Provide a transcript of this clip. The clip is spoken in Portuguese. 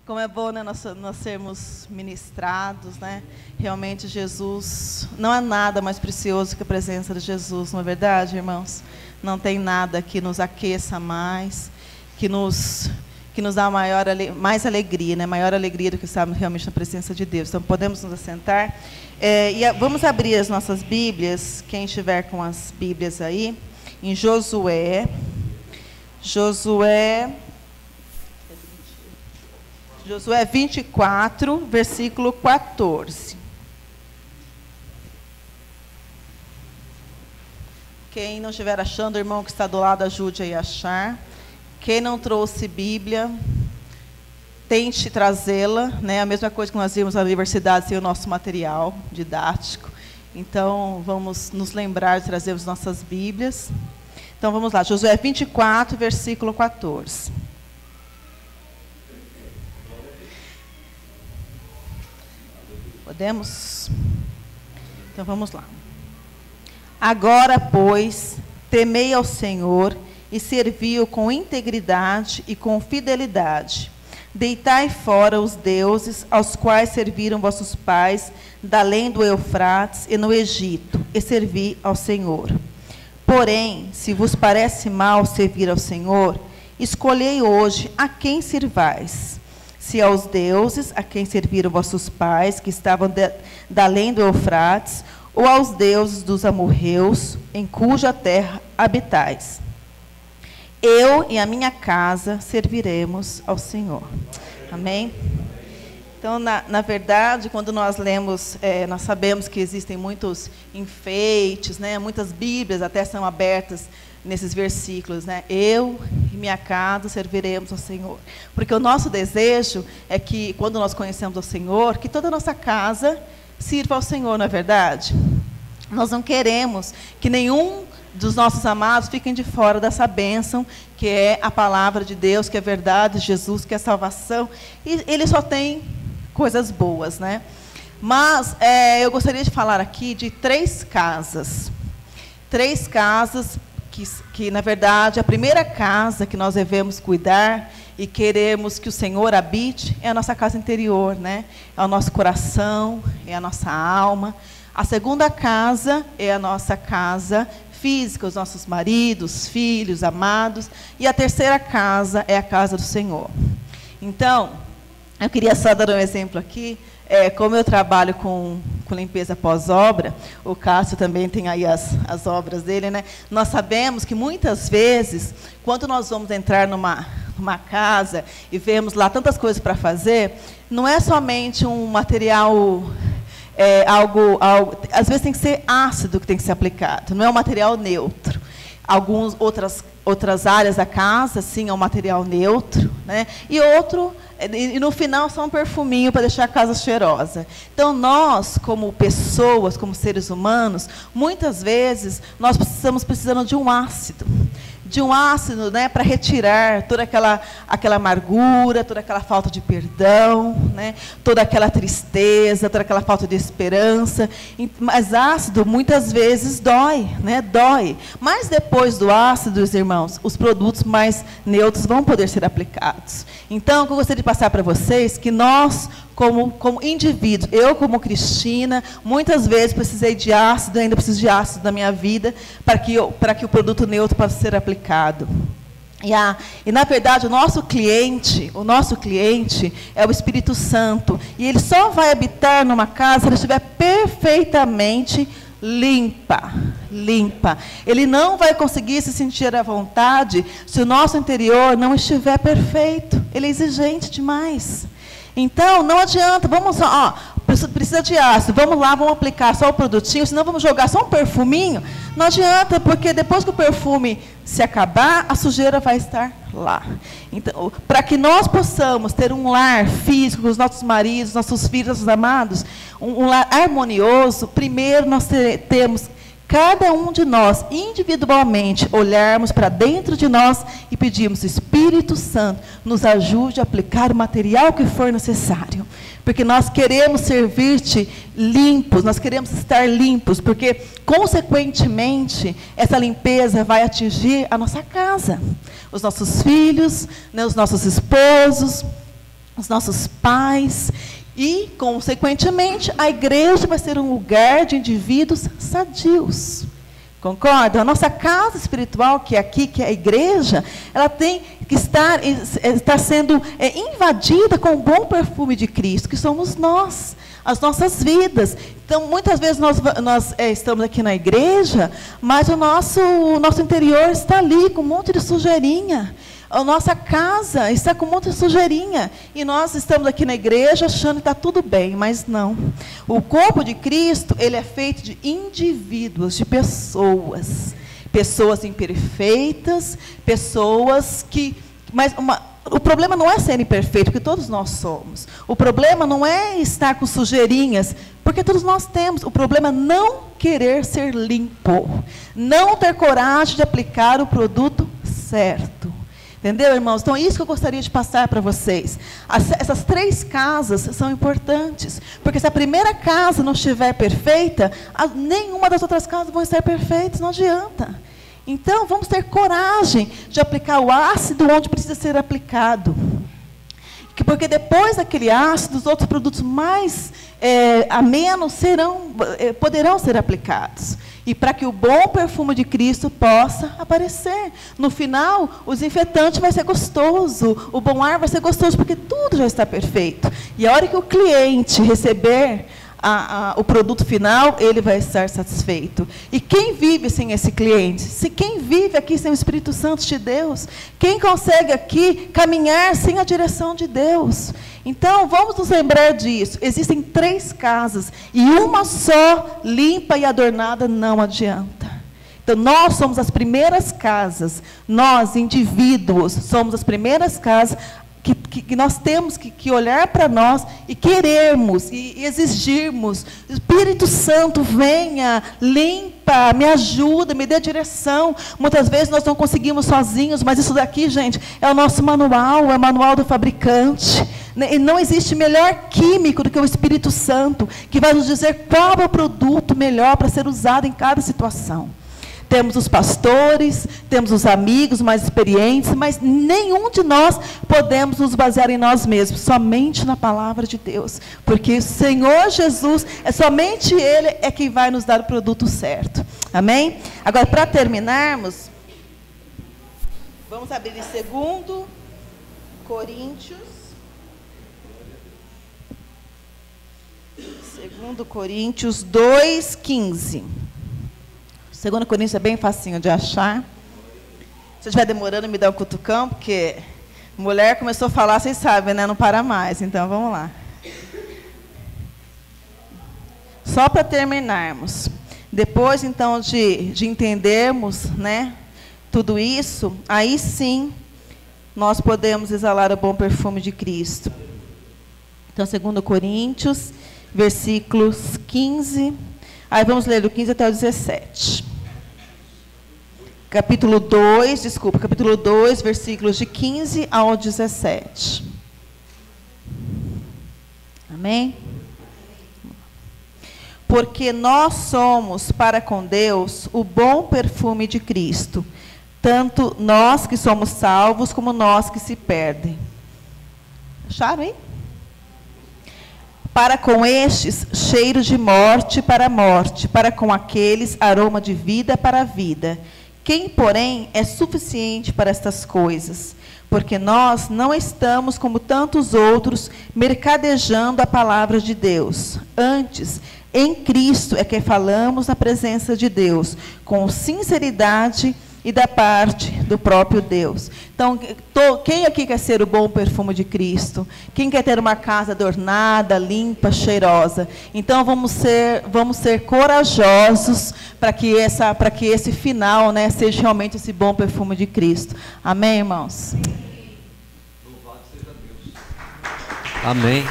Como é bom, né, nós sermos ministrados, né? Realmente Jesus, não há nada mais precioso que a presença de Jesus, não é verdade, irmãos? Não tem nada que nos aqueça mais, que nos dá mais alegria, né? Maior alegria do que estarmos realmente na presença de Deus. Então, podemos nos assentar. Vamos abrir as nossas Bíblias, quem estiver com as Bíblias aí, em Josué 24, versículo 14. Quem não estiver achando, o irmão que está do lado, ajude aí a achar. Quem não trouxe Bíblia, tente trazê-la, né? A mesma coisa que nós vimos na universidade, sem o nosso material didático. Então, vamos nos lembrar de trazer as nossas Bíblias. Então, vamos lá, Josué 24, versículo 14. Podemos? Então, vamos lá. Agora, pois, temei ao Senhor e servi-o com integridade e com fidelidade. Deitai fora os deuses aos quais serviram vossos pais, da além do Eufrates e no Egito, e servi ao Senhor. Porém, se vos parece mal servir ao Senhor, escolhei hoje a quem servais. Se aos deuses a quem serviram vossos pais, que estavam da além do Eufrates, ou aos deuses dos amorreus, em cuja terra habitais. Eu e a minha casa serviremos ao Senhor. Amém? Então, na verdade, quando nós lemos, nós sabemos que existem muitos enfeites, né? Muitas Bíblias até são abertas nesses versículos, né? Eu e minha casa serviremos ao Senhor. Porque o nosso desejo é que, quando nós conhecemos o Senhor, que toda a nossa casa sirva ao Senhor, não é verdade? Nós não queremos que nenhum dos nossos amados fiquem de fora dessa bênção, que é a palavra de Deus, que é a verdade de Jesus, que é a salvação. E Ele só tem coisas boas, né? Mas eu gostaria de falar aqui de 3 casas. 3 casas que, na verdade, a primeira casa que nós devemos cuidar e queremos que o Senhor habite é a nossa casa interior, né? É o nosso coração, é a nossa alma. A segunda casa é a nossa casa física, os nossos maridos, filhos, amados. E a terceira casa é a casa do Senhor. Então, eu queria só dar um exemplo aqui. Como eu trabalho com limpeza pós-obra, o Cássio também tem aí as obras dele, né? Nós sabemos que muitas vezes, quando nós vamos entrar numa casa e vemos lá tantas coisas para fazer, não é somente um material, algo, às vezes tem que ser ácido que tem que ser aplicado, não é um material neutro. Outras áreas da casa, sim, é um material neutro, né? E no final só um perfuminho para deixar a casa cheirosa. Então, nós, como pessoas, como seres humanos, muitas vezes, nós precisando de um ácido. Né, para retirar toda aquela amargura, toda aquela falta de perdão, né, toda aquela tristeza, toda aquela falta de esperança. Mas ácido, muitas vezes, dói, né, dói. Mas depois do ácido, irmãos, os produtos mais neutros vão poder ser aplicados. Então, o que eu gostaria de passar para vocês, que nós, como indivíduos, eu como Cristina, muitas vezes precisei de ácido, ainda preciso de ácido na minha vida, para que o produto neutro possa ser aplicado. E na verdade, o nosso cliente é o Espírito Santo. E ele só vai habitar numa casa se ele estiver perfeitamente limpa. Ele não vai conseguir se sentir à vontade se o nosso interior não estiver perfeito. Ele é exigente demais. Então, não adianta, precisa de ácido, vamos lá, vamos aplicar só o produtinho, senão vamos jogar só um perfuminho. Não adianta, porque depois que o perfume se acabar, a sujeira vai estar lá. Então, para que nós possamos ter um lar físico com os nossos maridos, nossos filhos, nossos amados, um lar harmonioso, primeiro nós temos, cada um de nós, individualmente, olharmos para dentro de nós e pedimos, Espírito Santo, nos ajude a aplicar o material que for necessário. Porque nós queremos servir-te limpos, nós queremos estar limpos, porque, consequentemente, essa limpeza vai atingir a nossa casa, os nossos filhos, né, os nossos esposos, os nossos pais, e, consequentemente, a igreja vai ser um lugar de indivíduos sadios. Concorda? A nossa casa espiritual, que é aqui, que é a igreja, ela tem que estar sendo invadida com o bom perfume de Cristo, que somos nós, as nossas vidas. Então, muitas vezes nós estamos aqui na igreja, mas o nosso interior está ali com um monte de sujeirinha. A nossa casa está com um monte de sujeirinha. E nós estamos aqui na igreja achando que está tudo bem, mas não. O corpo de Cristo, ele é feito de indivíduos, de pessoas. Pessoas imperfeitas, pessoas que... o problema não é ser imperfeito, porque todos nós somos. O problema não é estar com sujeirinhas, porque todos nós temos. O problema é não querer ser limpo. Não ter coragem de aplicar o produto certo. Entendeu, irmãos? Então, é isso que eu gostaria de passar para vocês. Essas 3 casas são importantes, porque se a primeira casa não estiver perfeita, nenhuma das outras casas vão estar perfeitas, não adianta. Então, vamos ter coragem de aplicar o ácido onde precisa ser aplicado. Porque depois daquele ácido, os outros produtos mais amenos poderão ser aplicados. E para que o bom perfume de Cristo possa aparecer. No final, o desinfetante vai ser gostoso, o bom ar vai ser gostoso, porque tudo já está perfeito. E a hora que o cliente receber o produto final, ele vai estar satisfeito. E quem vive sem esse cliente? Quem vive aqui sem o Espírito Santo de Deus? Quem consegue aqui caminhar sem a direção de Deus? Então, vamos nos lembrar disso. Existem 3 casas, e uma só, limpa e adornada, não adianta. Então, nós somos as primeiras casas, nós, indivíduos, somos as primeiras casas que nós temos que olhar para nós e querermos, e exigirmos. Espírito Santo, venha, limpa, me ajuda, me dê direção. Muitas vezes nós não conseguimos sozinhos, mas isso daqui, gente, é o nosso manual, é o manual do fabricante. E não existe melhor químico do que o Espírito Santo, que vai nos dizer qual é o produto melhor para ser usado em cada situação. Temos os pastores, temos os amigos mais experientes, mas nenhum de nós podemos nos basear em nós mesmos, somente na palavra de Deus. Porque o Senhor Jesus, somente Ele é quem vai nos dar o produto certo. Amém? Agora, para terminarmos, vamos abrir em 2 Coríntios. 2 Coríntios 2:15. 2 Coríntios é bem facinho de achar. Se estiver demorando, me dá um cutucão, porque mulher começou a falar, vocês sabem, né? Não para mais. Então, vamos lá. Só para terminarmos. Depois, então, de entendermos, né, tudo isso, aí sim, nós podemos exalar o bom perfume de Cristo. Então, 2 Coríntios, versículos 15... Aí vamos ler do 15 até o 17. Capítulo 2, versículos de 15 ao 17. Amém? Porque nós somos para com Deus o bom perfume de Cristo, tanto nós que somos salvos, como nós que se perdem. Acharam aí? Para com estes, cheiro de morte para a morte, para com aqueles, aroma de vida para a vida. Quem, porém, é suficiente para estas coisas? Porque nós não estamos, como tantos outros, mercadejando a palavra de Deus. Antes, em Cristo é que falamos na presença de Deus, com sinceridade e da parte do próprio Deus. Então, quem aqui quer ser o bom perfume de Cristo? Quem quer ter uma casa adornada, limpa, cheirosa? Então, vamos ser corajosos para que esse final, né, seja realmente esse bom perfume de Cristo. Amém, irmãos? Louvado seja Deus. Amém.